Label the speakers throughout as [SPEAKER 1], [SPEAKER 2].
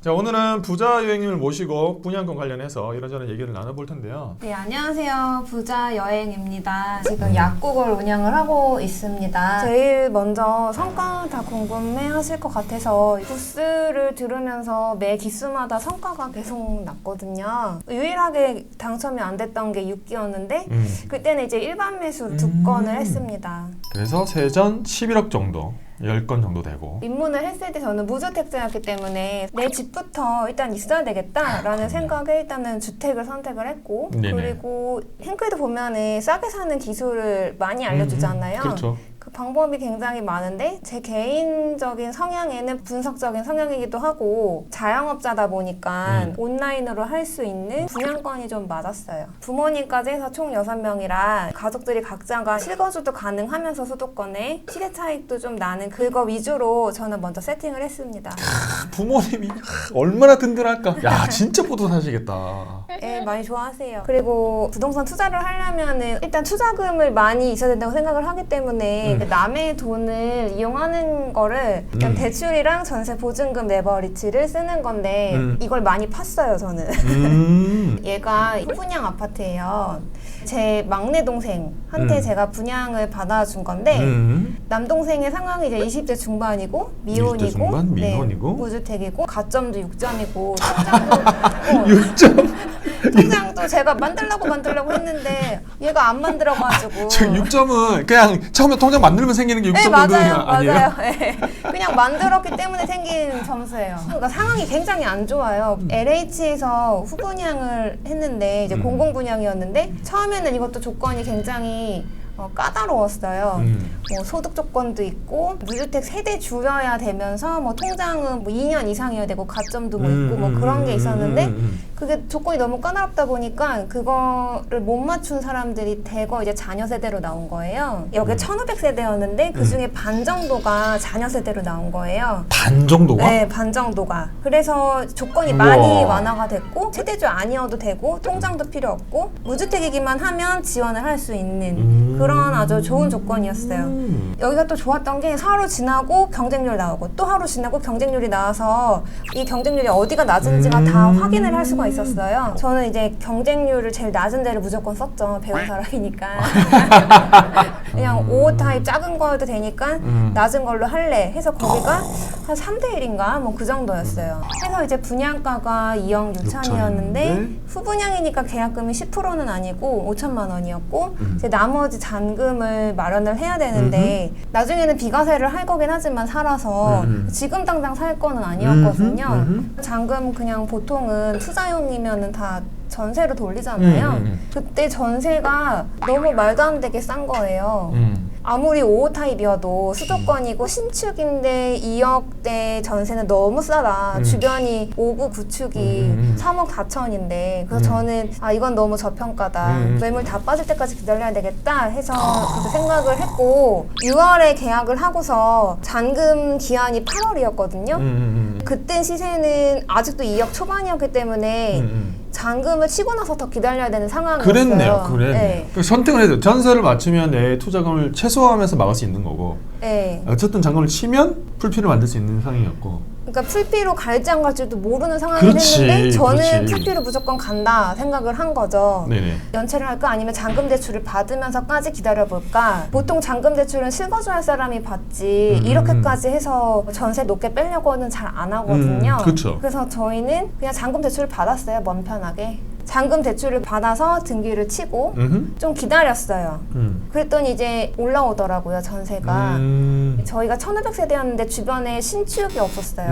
[SPEAKER 1] 자, 오늘은 부자 여행님을 모시고 분양권 관련해서 이런저런 얘기를 나눠볼 텐데요.
[SPEAKER 2] 네, 안녕하세요. 부자 여행입니다. 지금 약국을 운영을 하고 있습니다. 제일 먼저 성과 다 궁금해 하실 것 같아서 부스를 들으면서 매 기수마다 성과가 계속 났거든요. 유일하게 당첨이 안 됐던 게 6기였는데 그때는 이제 일반 매수로 2건을 했습니다.
[SPEAKER 1] 그래서 세전 11억 정도, 10건 정도 되고.
[SPEAKER 2] 입문을 했을 때 저는 무주택자였기 때문에 내 집부터 일단 있어야 되겠다라는 생각에 일단은 주택을 선택을 했고,
[SPEAKER 1] 네네.
[SPEAKER 2] 그리고 행크에도 보면은 싸게 사는 기술을 많이 알려주잖아요.
[SPEAKER 1] 그렇죠.
[SPEAKER 2] 그 방법이 굉장히 많은데 제 개인적인 성향에는 분석적인 성향이기도 하고 자영업자다 보니까 온라인으로 할 수 있는 분양권이 좀 맞았어요. 부모님까지 해서 총 6명이라 가족들이 각자가 실거주도 가능하면서 수도권에 시세 차익도 좀 나는 그거 위주로 저는 먼저 세팅을 했습니다.
[SPEAKER 1] 부모님이 얼마나 든든할까. 야, 진짜 뿌듯 하시겠다.
[SPEAKER 2] 네, 많이 좋아하세요. 그리고 부동산 투자를 하려면은 일단 투자금을 많이 있어야 된다고 생각을 하기 때문에 남의 돈을 이용하는 거를 그냥 대출이랑 전세 보증금 레버리지를 쓰는 건데 이걸 많이 팠어요, 저는. 얘가 후분양 아파트예요. 제 막내 동생한테 제가 분양을 받아준 건데 남동생의 상황이 이제 20대 중반이고 미혼이고
[SPEAKER 1] 20대 중반, 미혼이고
[SPEAKER 2] 무주택이고 가점도 6점이고 통장도
[SPEAKER 1] 6점?
[SPEAKER 2] 통장도 제가 만들려고 했는데 얘가 안 만들어가지고
[SPEAKER 1] 지금 6점은 그냥 처음에 통장 만들면 생기는 게 6점
[SPEAKER 2] 네,
[SPEAKER 1] 정도냐 아니에요?
[SPEAKER 2] 맞아요. 네. 그냥 만들었기 때문에 생긴 점수예요. 그러니까 상황이 굉장히 안 좋아요. LH에서 후분양을 했는데 이제 공공분양이었는데 처음에는 이것도 조건이 굉장히 까다로웠어요. 뭐 소득 조건도 있고 무주택 세대 주여야 되면서 뭐 통장은 뭐 2년 이상이어야 되고 가점도 뭐 있고 뭐 그런 게 있었는데 그게 조건이 너무 까다롭다 보니까 그거를 못 맞춘 사람들이 대거 이제 자녀 세대로 나온 거예요. 여기 1,500세대였는데 그 중에 반 정도가 자녀 세대로 나온 거예요.
[SPEAKER 1] 반 정도가?
[SPEAKER 2] 네, 반 정도가. 그래서 조건이
[SPEAKER 1] 우와.
[SPEAKER 2] 많이 완화가 됐고 세대주 아니어도 되고 통장도 필요 없고 무주택이기만 하면 지원을 할 수 있는 그런 아주 좋은 조건이었어요. 여기가 또 좋았던 게 하루 지나고 경쟁률 나오고 또 하루 지나고 경쟁률이 나와서 이 경쟁률이 어디가 낮은지가 다 확인을 할 수가 있었어요. 저는 이제 경쟁률을 제일 낮은 데를 무조건 썼죠. 배운 사람이니까. 그냥 5호 타입 작은 거여도 되니까 낮은 걸로 할래 해서 거기가 한 3대 1인가 뭐 그 정도였어요. 해서 이제 분양가가 2억 6천이었는데 후분양이니까 계약금이 10%는 아니고 5천만 원이었고 이제 나머지 잔금을 마련을 해야 되는데 나중에는 비과세를 할 거긴 하지만 살아서 지금 당장 살 거는 아니었거든요. 잔금 그냥 보통은 투자용이면은 다 전세로 돌리잖아요. 그때 전세가 너무 말도 안 되게 싼 거예요. 아무리 5호 타입이어도 수도권이고 신축인데 2억대 전세는 너무 싸다. 주변이 5구, 9축이 3억 4천인데 그래서 저는 이건 너무 저평가다. 매물 다 빠질 때까지 기다려야 되겠다 해서 그렇게 생각을 했고 6월에 계약을 하고서 잔금 기한이 8월이었거든요. 그때 시세는 아직도 2억 초반이었기 때문에 잔금을 치고 나서 더 기다려야 되는 상황이었어요.
[SPEAKER 1] 그랬네요.
[SPEAKER 2] 네.
[SPEAKER 1] 선택을 해야 돼요. 전세를 맞추면 내 투자금을 최소화하면서 막을 수 있는 거고
[SPEAKER 2] 네.
[SPEAKER 1] 어쨌든 잔금을 치면 풀피를 만들 수 있는 상황이었고
[SPEAKER 2] 그러니까 풀피로 갈지 안 갈지도 모르는 상황이
[SPEAKER 1] 그렇지,
[SPEAKER 2] 됐는데 저는
[SPEAKER 1] 그렇지.
[SPEAKER 2] 풀피로 무조건 간다 생각을 한 거죠.
[SPEAKER 1] 네네.
[SPEAKER 2] 연체를 할까 아니면 잔금 대출을 받으면서까지 기다려볼까. 보통 잔금 대출은 실거주할 사람이 받지 이렇게까지 해서 전세 높게 빼려고는 잘 안 하거든요.
[SPEAKER 1] 그렇죠.
[SPEAKER 2] 그래서 저희는 그냥 잔금 대출을 받았어요. 맘 편하게. 잔금 대출을 받아서 등기를 치고 좀 기다렸어요. 그랬더니 이제 올라오더라고요, 전세가. 저희가 1,500세대였는데 주변에 신축이 없었어요.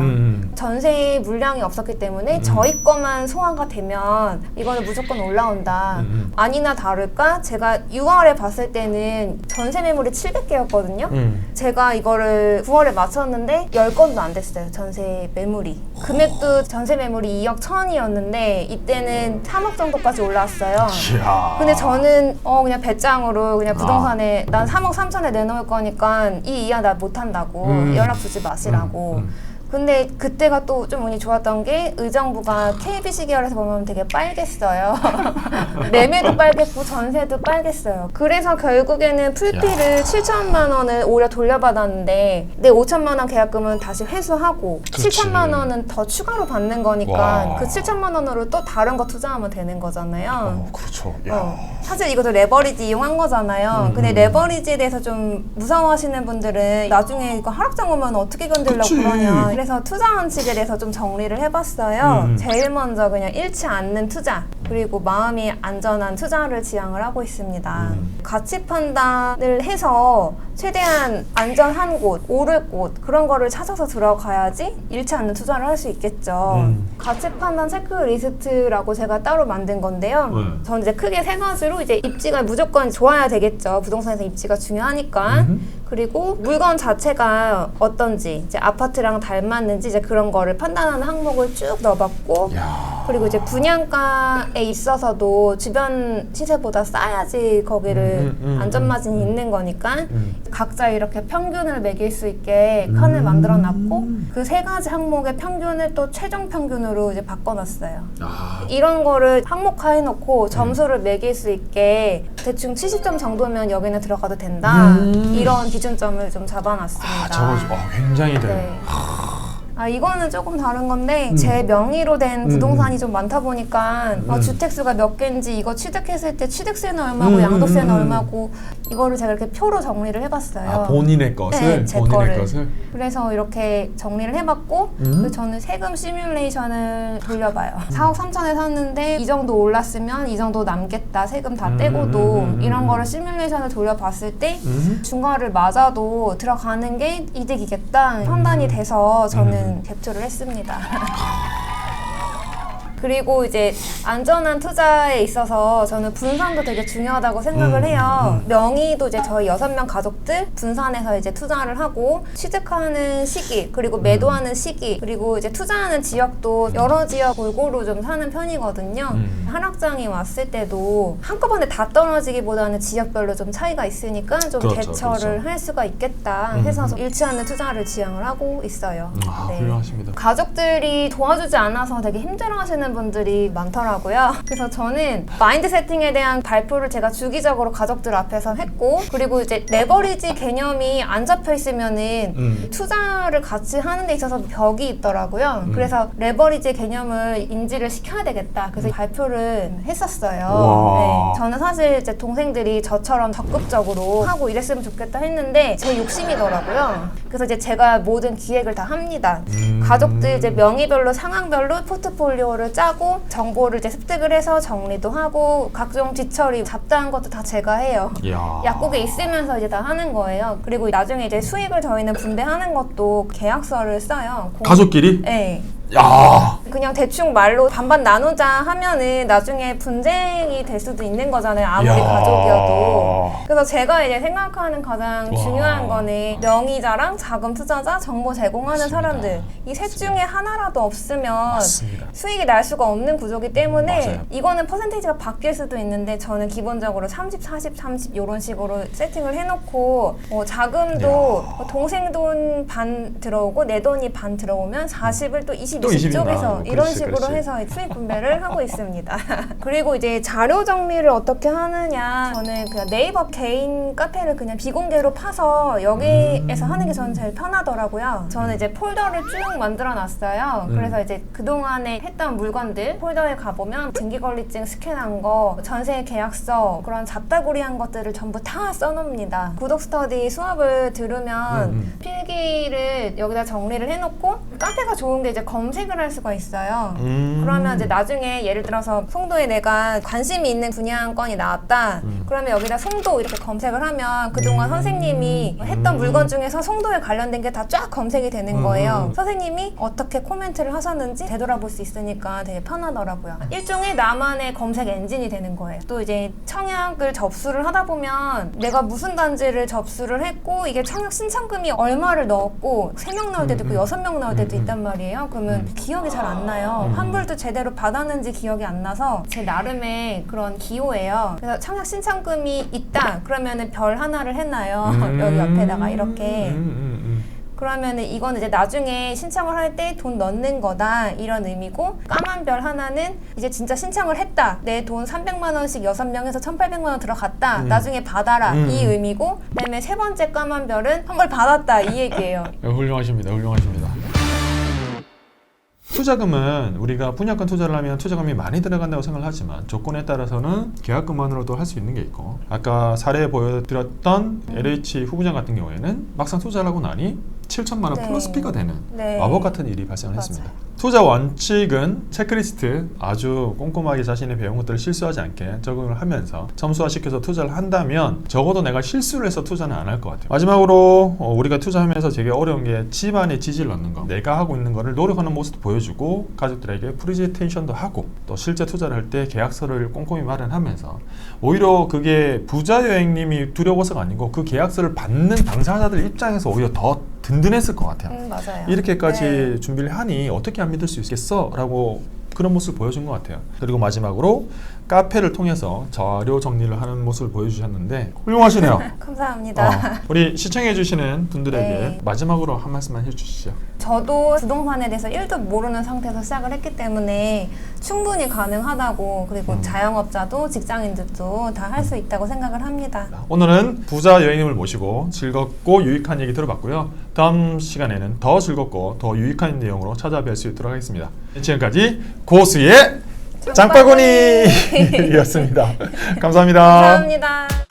[SPEAKER 2] 전세 물량이 없었기 때문에 저희 거만 소화가 되면 이거는 무조건 올라온다. 아니나 다를까 제가 6월에 봤을 때는 전세 매물이 700개였거든요. 제가 이거를 9월에 맞췄는데 10건도 안 됐어요, 전세 매물이. 금액도 전세 매물이 2억 1천이었는데 이때는 3억 정도까지 올라왔어요.
[SPEAKER 1] 이야.
[SPEAKER 2] 근데 저는 그냥 배짱으로 그냥 부동산에 난 3억 3천에 내놓을 거니까 이 이하 나 못한다고 연락 주지 마시라고 근데 그때가 또 좀 운이 좋았던 게 의정부가 KBC 계열에서 보면 되게 빨갰어요. 매매도 빨갰고 전세도 빨갰어요. 그래서 결국에는 풀피를 7천만 원을 오히려 돌려받았는데 내 5천만 원 계약금은 다시 회수하고
[SPEAKER 1] 그렇지.
[SPEAKER 2] 7천만 원은 더 추가로 받는 거니까
[SPEAKER 1] 와.
[SPEAKER 2] 그 7천만 원으로 또 다른 거 투자하면 되는 거잖아요.
[SPEAKER 1] 그렇죠. 야.
[SPEAKER 2] 사실 이것도 레버리지 이용한 거잖아요. 근데 레버리지에 대해서 좀 무서워하시는 분들은 나중에 이거 하락장 오면 어떻게 견디려고
[SPEAKER 1] 그치.
[SPEAKER 2] 그러냐. 그래서 투자 원칙에 대해서 좀 정리를 해봤어요.
[SPEAKER 1] 음.
[SPEAKER 2] 제일 먼저 그냥 잃지 않는 투자, 그리고 마음이 안전한 투자를 지향을 하고 있습니다. 가치 판단을 해서 최대한 안전한 곳, 오를 곳 그런 거를 찾아서 들어가야지 잃지 않는 투자를 할 수 있겠죠. 가치 판단 체크리스트라고 제가 따로 만든 건데요.
[SPEAKER 1] 네.
[SPEAKER 2] 저는 이제 크게 세 가지로 이제 입지가 무조건 좋아야 되겠죠. 부동산에서 입지가 중요하니까. 그리고 물건 자체가 어떤지, 이제 아파트랑 닮았는지 이제 그런 거를 판단하는 항목을 쭉 넣어봤고,
[SPEAKER 1] 야.
[SPEAKER 2] 그리고 이제 분양가에 있어서도 주변 시세보다 싸야지 거기를 안전마진이 있는 거니까 각자 이렇게 평균을 매길 수 있게 칸을 만들어놨고 그 세 가지 항목의 평균을 또 최종 평균으로 이제 바꿔놨어요.
[SPEAKER 1] 아.
[SPEAKER 2] 이런 거를 항목화해 놓고 점수를 매길 수 있게 대충 70점 정도면 여기는 들어가도 된다. 이런 기준점을 좀 잡아놨습니다.
[SPEAKER 1] 저거 굉장히 돼.
[SPEAKER 2] 네. 이거는 조금 다른 건데 제 명의로 된 부동산이 좀 많다 보니까 주택수가 몇 개인지 이거 취득했을 때 취득세는 얼마고 양도세는 얼마고 이거를 제가 이렇게 표로 정리를 해봤어요.
[SPEAKER 1] 본인의 것을?
[SPEAKER 2] 네, 제
[SPEAKER 1] 본인의
[SPEAKER 2] 거를.
[SPEAKER 1] 것을?
[SPEAKER 2] 그래서 이렇게 정리를 해봤고 그래서 저는 세금 시뮬레이션을 돌려봐요. 4억 3천에 샀는데 이 정도 올랐으면 이 정도 남겠다. 세금 다 떼고도 이런 거를 시뮬레이션을 돌려봤을 때 중과를 맞아도 들어가는 게 이득이겠다 판단이 돼서 저는 갭투를 했습니다. 그리고 이제 안전한 투자에 있어서 저는 분산도 되게 중요하다고 생각을 해요. 명의도 이제 저희 6명 가족들 분산해서 이제 투자를 하고 취득하는 시기, 그리고 매도하는 시기, 그리고 이제 투자하는 지역도 여러 지역 골고루 좀 사는 편이거든요. 하락장이 왔을 때도 한꺼번에 다 떨어지기보다는 지역별로 좀 차이가 있으니까 좀
[SPEAKER 1] 그렇죠,
[SPEAKER 2] 대처를
[SPEAKER 1] 그렇죠.
[SPEAKER 2] 할 수가 있겠다 해서 잃지 않는 투자를 지향을 하고 있어요. 네.
[SPEAKER 1] 훌륭하십니다.
[SPEAKER 2] 가족들이 도와주지 않아서 되게 힘들어하시는 분들이 많더라고요. 그래서 저는 마인드 세팅에 대한 발표를 제가 주기적으로 가족들 앞에서 했고, 그리고 이제 레버리지 개념이 안 잡혀 있으면은 투자를 같이 하는 데 있어서 벽이 있더라고요. 그래서 레버리지 개념을 인지를 시켜야 되겠다. 그래서 발표를 했었어요.
[SPEAKER 1] 와.
[SPEAKER 2] 네. 저는 사실 이제 동생들이 저처럼 적극적으로 하고 이랬으면 좋겠다 했는데 제 욕심이더라고요. 그래서 이제 제가 모든 기획을 다 합니다. 가족들 이제 명의별로 상황별로 포트폴리오를 짜고 정보를 이제 습득을 해서 정리도 하고 각종 뒤처리 잡다한 것도 다 제가 해요.
[SPEAKER 1] 이야.
[SPEAKER 2] 약국에 있으면서 이제 다 하는 거예요. 그리고 나중에 이제 수익을 저희는 분배하는 것도 계약서를 써요.
[SPEAKER 1] 가족끼리?
[SPEAKER 2] 네.
[SPEAKER 1] 야.
[SPEAKER 2] 그냥 대충 말로 반반 나누자 하면은 나중에 분쟁이 될 수도 있는 거잖아요. 아무리
[SPEAKER 1] 야.
[SPEAKER 2] 가족이어도. 그래서 제가 이제 생각하는 가장
[SPEAKER 1] 와.
[SPEAKER 2] 중요한 거는 명의자랑 자금 투자자, 정보 제공하는
[SPEAKER 1] 맞습니다.
[SPEAKER 2] 사람들. 이 셋 중에 하나라도 없으면
[SPEAKER 1] 맞습니다.
[SPEAKER 2] 수익이 날 수가 없는 구조기 때문에
[SPEAKER 1] 맞아요.
[SPEAKER 2] 이거는 퍼센테이지가 바뀔 수도 있는데 저는 기본적으로 30, 40, 30 이런 식으로 세팅을 해놓고 자금도 동생 돈 반 들어오고 내 돈이 반 들어오면 40을 또 20,
[SPEAKER 1] 또
[SPEAKER 2] 20
[SPEAKER 1] 20 이
[SPEAKER 2] 쪽에서
[SPEAKER 1] 나오고.
[SPEAKER 2] 이런
[SPEAKER 1] 그렇지,
[SPEAKER 2] 식으로
[SPEAKER 1] 그렇지.
[SPEAKER 2] 해서 수익 분배를 하고 있습니다. 그리고 이제 자료 정리를 어떻게 하느냐, 저는 그냥 네이버 개인 카페를 그냥 비공개로 파서 여기에서 하는 게 저는 제일 편하더라고요. 저는 이제 폴더를 쭉 만들어 놨어요. 그래서 이제 그동안에 했던 물건들 폴더에 가보면 등기권리증 스캔한 거, 전세 계약서, 그런 잡다구리한 것들을 전부 다 써놓습니다. 구독 스터디 수업을 들으면 필기를 여기다 정리를 해놓고, 카페가 좋은 게 이제 검색을 할 수가 있어요. 그러면 이제 나중에 예를 들어서 송도에 내가 관심이 있는 분양건이 나왔다. 그러면 여기다 송도 이렇게 검색을 하면 그동안 선생님이 했던 물건 중에서 송도에 관련된 게 다 쫙 검색이 되는 거예요. 선생님이 어떻게 코멘트를 하셨는지 되돌아볼 수 있으니까 되게 편하더라고요. 일종의 나만의 검색 엔진이 되는 거예요. 또 이제 청약을 접수를 하다 보면 내가 무슨 단지를 접수를 했고 이게 청약 신청금이 얼마를 넣었고 3명 나올 때도 있고 6명 나올 때도 있단 말이에요. 그러면 기억이 잘 안 나요. 환불도 제대로 받았는지 기억이 안 나서 제 나름의 그런 기호예요. 그래서 청약 신청금이 있다 그러면은 별 하나를 해놔요. 여기 옆에다가 이렇게. 그러면은 이거는 이제 나중에 신청을 할 때 돈 넣는 거다 이런 의미고, 까만 별 하나는 이제 진짜 신청을 했다. 내 돈 300만 원씩 6명에서 1,800만 원 들어갔다. 나중에 받아라. 이 의미고, 그다음에 세 번째 까만 별은 선물 받았다 이 얘기예요.
[SPEAKER 1] 훌륭하십니다. 훌륭하십니다. 투자금은 우리가 분양권 투자를 하면 투자금이 많이 들어간다고 생각을 하지만 조건에 따라서는 계약금만으로도 할 수 있는 게 있고, 아까 사례 보여드렸던 LH 후보장 같은 경우에는 막상 투자를 하고 나니 7천만 원
[SPEAKER 2] 네.
[SPEAKER 1] 플러스 피가 되는
[SPEAKER 2] 네.
[SPEAKER 1] 마법 같은 일이 발생을
[SPEAKER 2] 맞아요.
[SPEAKER 1] 했습니다. 투자 원칙은 체크리스트 아주 꼼꼼하게 자신의 배운 것들을 실수하지 않게 적응을 하면서 점수화시켜서 투자를 한다면 적어도 내가 실수를 해서 투자는 안 할 것 같아요. 마지막으로 우리가 투자하면서 되게 어려운 게 집안에 지지를 넣는 거, 내가 하고 있는 거를 노력하는 모습도 보여주고 가족들에게 프리젠테이션도 하고 또 실제 투자를 할 때 계약서를 꼼꼼히 마련하면서 오히려 그게 부자 여행님이 두려워서가 아니고 그 계약서를 받는 당사자들 입장에서 오히려 더 든든했을 것 같아요.
[SPEAKER 2] 맞아요.
[SPEAKER 1] 이렇게까지
[SPEAKER 2] 네.
[SPEAKER 1] 준비를 하니 어떻게 안 믿을 수 있겠어? 라고 그런 모습을 보여준 것 같아요. 그리고 마지막으로 카페를 통해서 자료 정리를 하는 모습을 보여주셨는데 훌륭하시네요.
[SPEAKER 2] 감사합니다.
[SPEAKER 1] 우리 시청해주시는 분들에게
[SPEAKER 2] 네.
[SPEAKER 1] 마지막으로 한 말씀만 해주시죠.
[SPEAKER 2] 저도 부동산에 대해서 1도 모르는 상태에서 시작을 했기 때문에 충분히 가능하다고, 그리고 자영업자도 직장인들도 다 할 수 있다고 생각을 합니다.
[SPEAKER 1] 오늘은 부자 여행님을 모시고 즐겁고 유익한 얘기 들어봤고요. 다음 시간에는 더 즐겁고 더 유익한 내용으로 찾아뵐 수 있도록 하겠습니다. 지금까지 고수의 장바구니였습니다. 감사합니다.
[SPEAKER 2] 감사합니다.